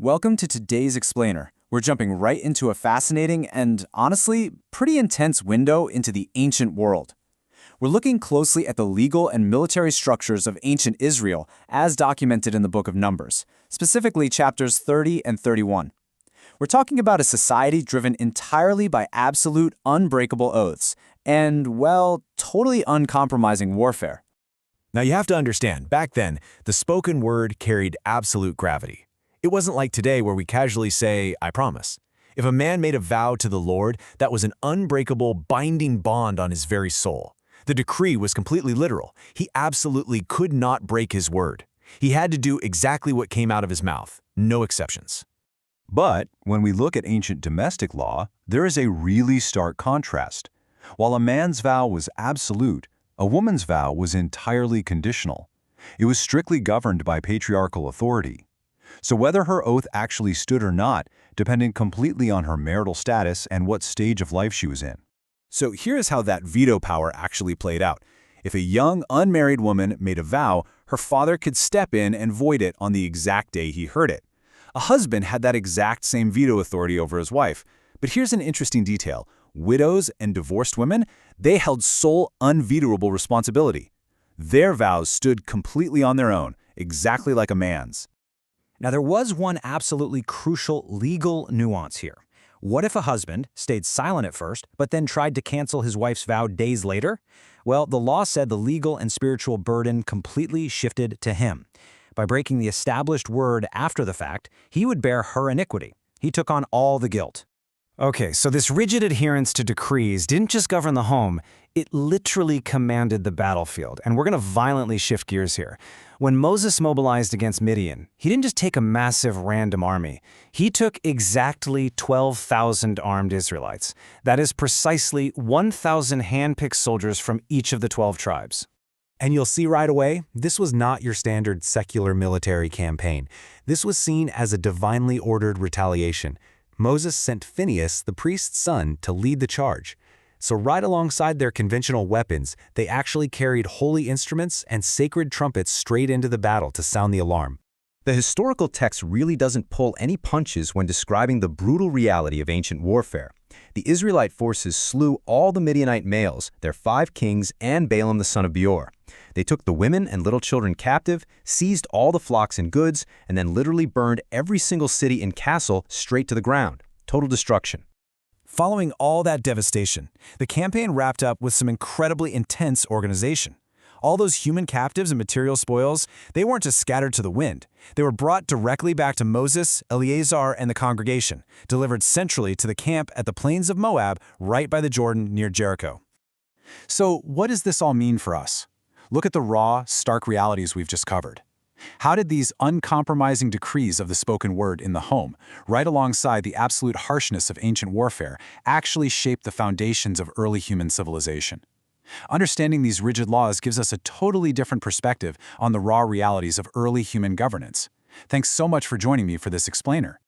Welcome to today's Explainer. We're jumping right into a fascinating and, honestly, pretty intense window into the ancient world. We're looking closely at the legal and military structures of ancient Israel as documented in the Book of Numbers, specifically chapters 30 and 31. We're talking about a society driven entirely by absolute, unbreakable oaths and, well, totally uncompromising warfare. Now you have to understand, back then, the spoken word carried absolute gravity. It wasn't like today where we casually say, "I promise." If a man made a vow to the Lord, that was an unbreakable, binding bond on his very soul. The decree was completely literal. He absolutely could not break his word. He had to do exactly what came out of his mouth, no exceptions. But when we look at ancient domestic law, there is a really stark contrast. While a man's vow was absolute, a woman's vow was entirely conditional. It was strictly governed by patriarchal authority. So whether her oath actually stood or not depended completely on her marital status and what stage of life she was in. So here's how that veto power actually played out. If a young, unmarried woman made a vow, her father could step in and void it on the exact day he heard it. A husband had that exact same veto authority over his wife. But here's an interesting detail. Widows and divorced women, they held sole, unvetoable responsibility. Their vows stood completely on their own, exactly like a man's. Now, there was one absolutely crucial legal nuance here. What if a husband stayed silent at first, but then tried to cancel his wife's vow days later? Well, the law said the legal and spiritual burden completely shifted to him. By breaking the established word after the fact, he would bear her iniquity. He took on all the guilt. Okay, so this rigid adherence to decrees didn't just govern the home, it literally commanded the battlefield. And we're going to violently shift gears here. When Moses mobilized against Midian, he didn't just take a massive random army. He took exactly 12,000 armed Israelites. That is precisely 1,000 hand-picked soldiers from each of the 12 tribes. And you'll see right away, this was not your standard secular military campaign. This was seen as a divinely ordered retaliation. Moses sent Phinehas, the priest's son, to lead the charge. So right alongside their conventional weapons, they actually carried holy instruments and sacred trumpets straight into the battle to sound the alarm. The historical text really doesn't pull any punches when describing the brutal reality of ancient warfare. The Israelite forces slew all the Midianite males, their 5 kings, and Balaam the son of Beor. They took the women and little children captive, seized all the flocks and goods, and then literally burned every single city and castle straight to the ground. Total destruction. Following all that devastation, the campaign wrapped up with some incredibly intense organization. All those human captives and material spoils, they weren't just scattered to the wind. They were brought directly back to Moses, Eleazar, and the congregation, delivered centrally to the camp at the plains of Moab, right by the Jordan near Jericho. So what does this all mean for us? Look at the raw, stark realities we've just covered. How did these uncompromising decrees of the spoken word in the home, right alongside the absolute harshness of ancient warfare, actually shape the foundations of early human civilization? Understanding these rigid laws gives us a totally different perspective on the raw realities of early human governance. Thanks so much for joining me for this explainer.